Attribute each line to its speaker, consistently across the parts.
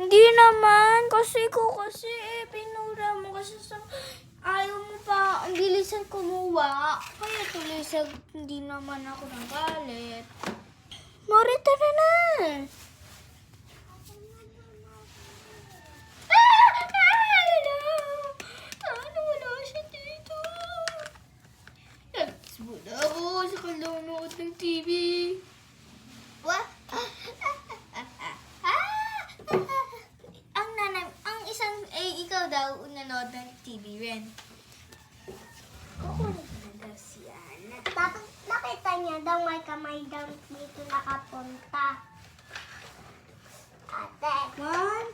Speaker 1: Hindi naman. Kasi pinura mo. Kasi ayaw mo pa. Ang bilisan kumuha. Kaya tuloy hindi naman ako nagalit. Mari, tara na. Wala siya dito. Wala ako sa kalanood ng TV. What? Ang isang, ikaw daw, nanood ng TV rin. Kukunin ko na daw si Ana.
Speaker 2: Nakita niya daw may kamay daw dito nakapunta. Ate.
Speaker 1: 1,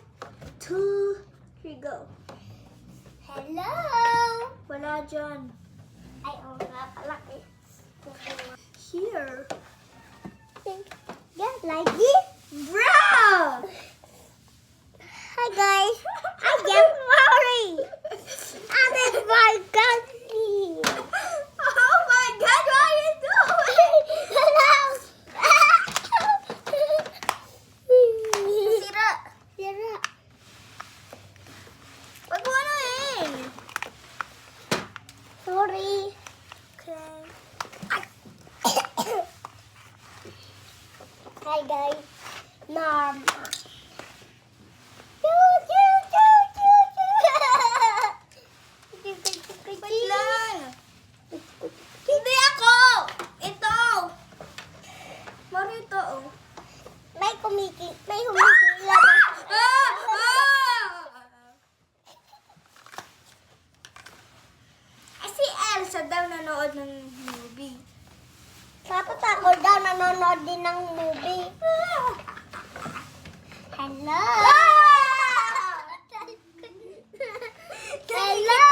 Speaker 1: 2, 3, go.
Speaker 2: Hello!
Speaker 1: Wala dyan.
Speaker 2: Ay, oo nga pala eh.
Speaker 1: Here.
Speaker 2: Yeah, like this.
Speaker 1: Bro!
Speaker 2: Hi guys. I am Mari. And it's my country.
Speaker 1: Oh my God, what are you doing?
Speaker 2: Hello.
Speaker 1: Sira.
Speaker 2: Sira.
Speaker 1: Wag mo anuhin.
Speaker 2: Sorry.
Speaker 1: Okay.
Speaker 2: Hi guys. Norma.
Speaker 1: Wait lang. Hindi ako. Ito. Marito, oh.
Speaker 2: May humikila.
Speaker 1: Ah! Si Elsa daw nanood ng movie.
Speaker 2: Dapat ako daw nanonood din ng movie. Hello! Hello!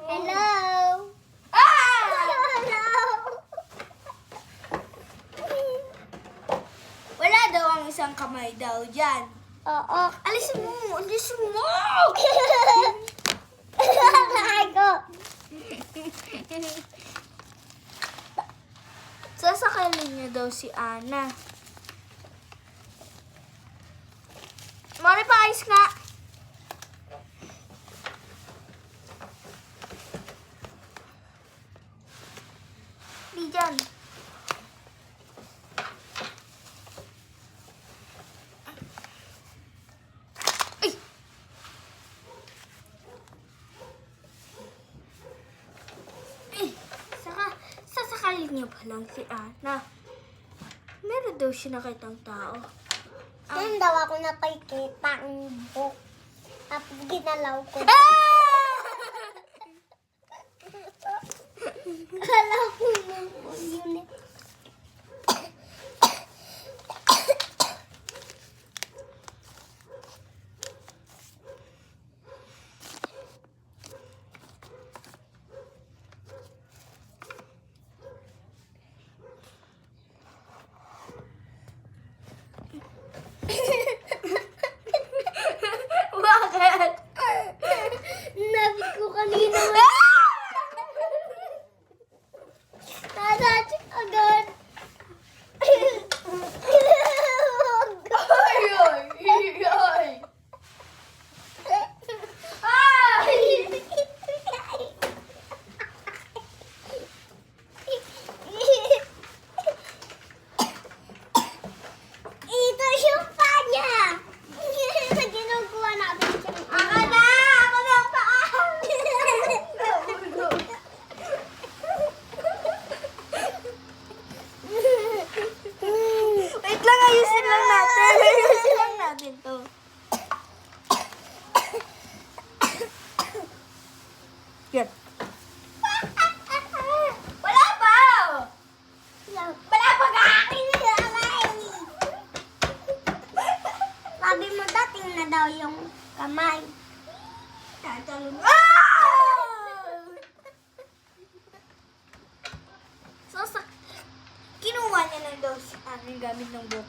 Speaker 2: Hello! Hello!
Speaker 1: Wala daw ang isang kamay daw dyan.
Speaker 2: Oo.
Speaker 1: Alisin mo! Alisin mo!
Speaker 2: Ako.
Speaker 1: Sasakalin niya daw si Ana. Mari pa ayos nga. Di dyan. Ay! Ay! Sasakalin niya pa lang si Ana. Meron daw siya nakitang tao.
Speaker 2: Doon daw ako nakikita ang book. Tapos ginalaw ko. Kala ko yun.
Speaker 1: Bakit?
Speaker 2: Nabit ko kanina. Nadati agad.
Speaker 1: Ay!
Speaker 2: Ito yung panya. Ginukuha natin siya.
Speaker 1: Ako na! Ako na ang paa! Wait lang, ayusin lang natin. Ayusin lang natin to. Yan. Wala pa!
Speaker 2: Wala pa ka-akin na kamay. Sabi mo dating na daw yung kamay.
Speaker 1: Tatalon. So, kinuha niya lang daw si aming gamit ng book.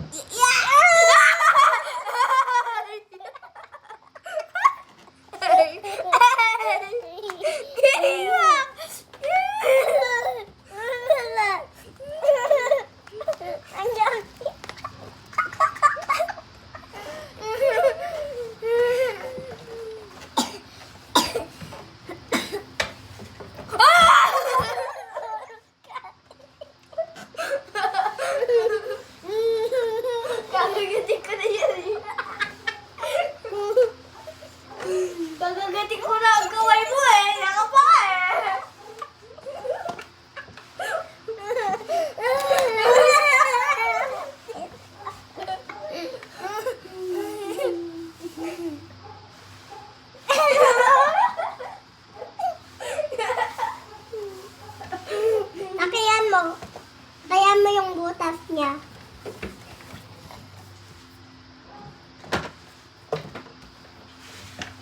Speaker 2: mo yung butas niya.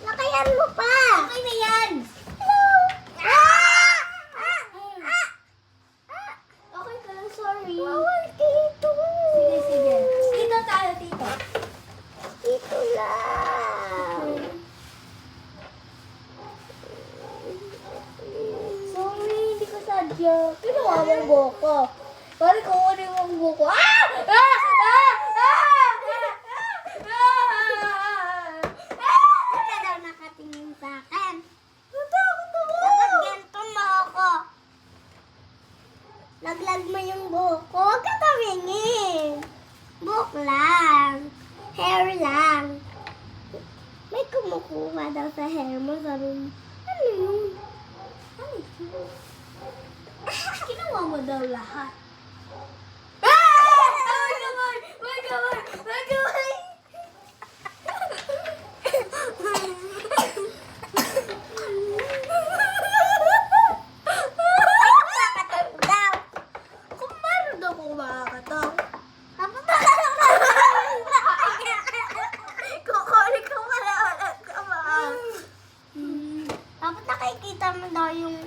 Speaker 2: Lakayan mo pa.
Speaker 1: Okay na yan.
Speaker 2: Hello.
Speaker 1: Okay ka lang, sorry.
Speaker 2: Bawal dito.
Speaker 1: Sige, sige. Dito tayo, dito.
Speaker 2: Dito lang.
Speaker 1: Sorry, hindi ko sadya. Kinuha mong buko. Sorry, kukunin mong buko. Ah! Ah! Ah! Ah!
Speaker 2: Ba't ka daw nakatingin sa akin? Dapat ganito mo ako. Laglag mo yung buhok ko. Huwag ka tumingin. Buhok lang. Hair lang. May kumukuha daw sa hair mo. Sabi mo, ano yun?
Speaker 1: Ay, kinuha mo daw lahat. Wag kamay!
Speaker 2: Nakakataw daw.
Speaker 1: Kung meron daw kung makakataw. Kukunin ko pala ulit kamay.
Speaker 2: Dapat nakikita mo daw yung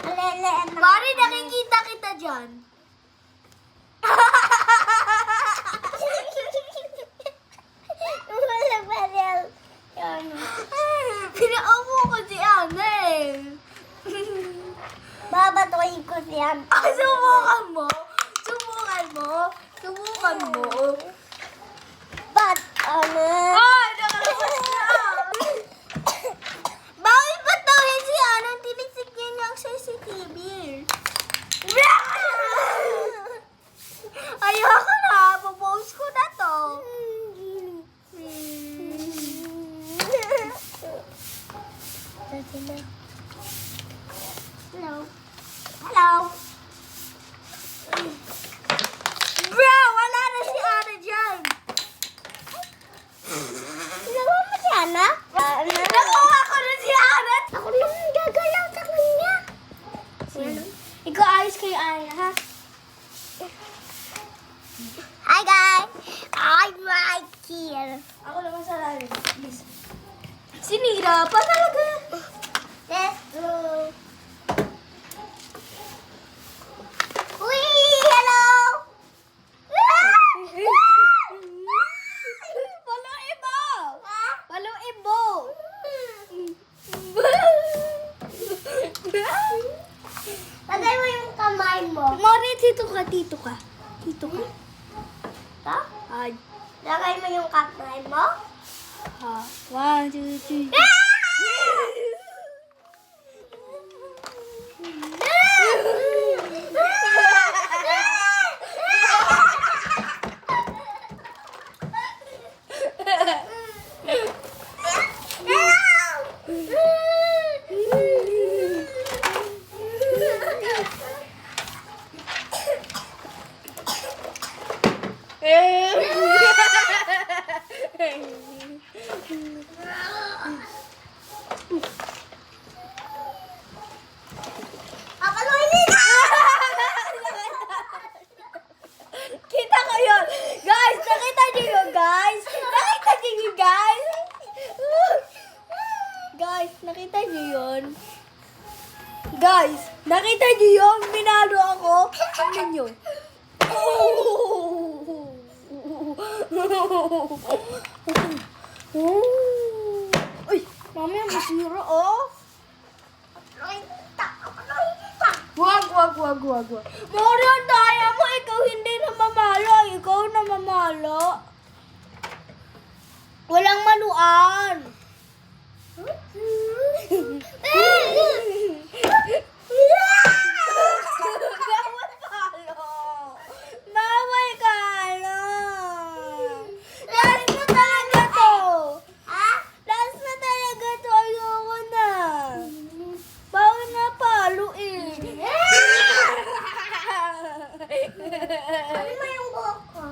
Speaker 2: alelean na.
Speaker 1: Pari, nakikita kita dyan.
Speaker 2: Wala ba rin? Yun.
Speaker 1: Pinaupo ko si Ana eh.
Speaker 2: Babatuin ko siya.
Speaker 1: Ay, subukan mo. Subukan mo. Subukan mo.
Speaker 2: Ba't ano?
Speaker 1: Ay, nakalabas na. Bakit patuhin si Ana? Tinisik niya niya ang CCTV. Ayoko na. Popost ko na to.
Speaker 2: Hello. Hello.
Speaker 1: Bro, wala na si Ana dyan.
Speaker 2: Ginawa mo si Ana?
Speaker 1: Nakuha ko na si Ana.
Speaker 2: Ako lang gagalaw sa kanya.
Speaker 1: Ikaw ayos kay Ana, ha?
Speaker 2: Hi guys. I'm right here.
Speaker 1: Ako naman sa lalim. Please. Sinira pa talaga.
Speaker 2: Let's go. Uy, hello.
Speaker 1: Walang ibo. Walang ibo.
Speaker 2: Lagay mo yung kamay mo.
Speaker 1: Mori, dito ka, dito ka. Dito ka.
Speaker 2: Ito?
Speaker 1: Ay.
Speaker 2: Lagay mo yung kamay mo.
Speaker 1: Ha. 1, 2, 3. Kita ko yun. Guys, nakita niyo yun, guys? Nakita niyo yun, guys? Guys, nakita niyo yun? Guys, nakita niyo yun? Minalo ako. Tingnan niyo. Uy, mamaya masira, oh. Wag. Mario, daya mo. Ikaw hindi na mamalo. Ikaw na mamalo. Walang maluan. Bawal palo. Bawal ka, ano. Last na talaga to. Last na talaga to. Ayoko na. Bawal na palo eh.
Speaker 2: Ano mo yung buhok ko?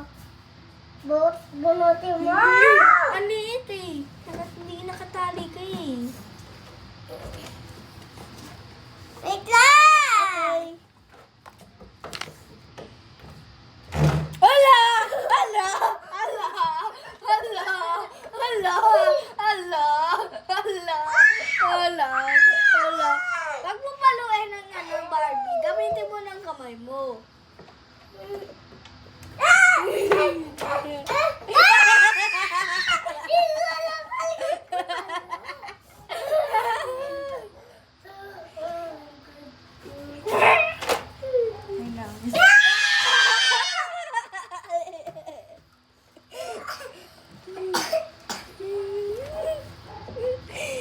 Speaker 2: Bunutin mo.
Speaker 1: Ano ito eh? Hindi nakatali ka eh.
Speaker 2: Wait lang!
Speaker 1: mo. Ay, nangis.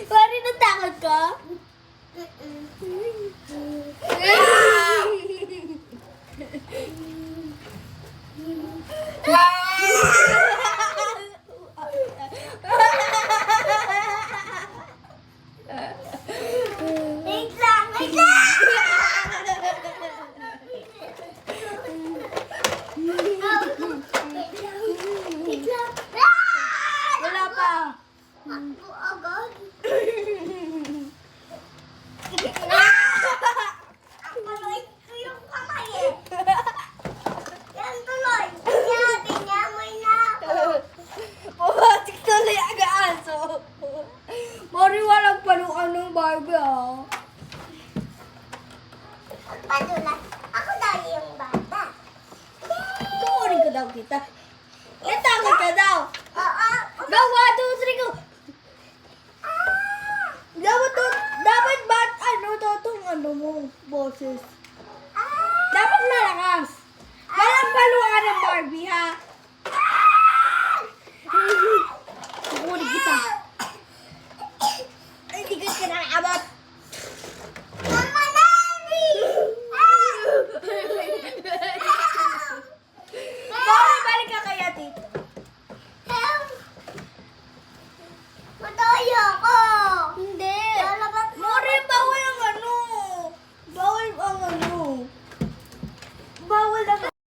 Speaker 1: Pari, natakot ka?
Speaker 2: Wait lang, wait lang! Wait lang.
Speaker 1: Wala pa.
Speaker 2: Takbo agad. Ang maloy ko yung kamay eh. Yan tuloy. Tinyamoy na ako.
Speaker 1: Pumatik tuloy ang aso. Mari, walang paluan ng Barbie, ah.
Speaker 2: Padulas. Ako daw yung bata.
Speaker 1: Kukunin ko daw kita. Natakot ka daw.
Speaker 2: Oo.
Speaker 1: Go, 1, 2, 3, go.
Speaker 2: Ah!
Speaker 1: Dapat ba't ano mo, boses?
Speaker 2: Ah!
Speaker 1: Dapat malakas. Walang paluan ng Barbie, ha? Kukunin kita. Ay, di ka kinakabot.
Speaker 2: Mama Nani!
Speaker 1: Barbie, balik ka kaya, tito.
Speaker 2: Help! Matayo ako!
Speaker 1: Hindi.
Speaker 2: Lalabas mo.
Speaker 1: Mori, bawal ang ano. Bawal ang ano. Bawal ang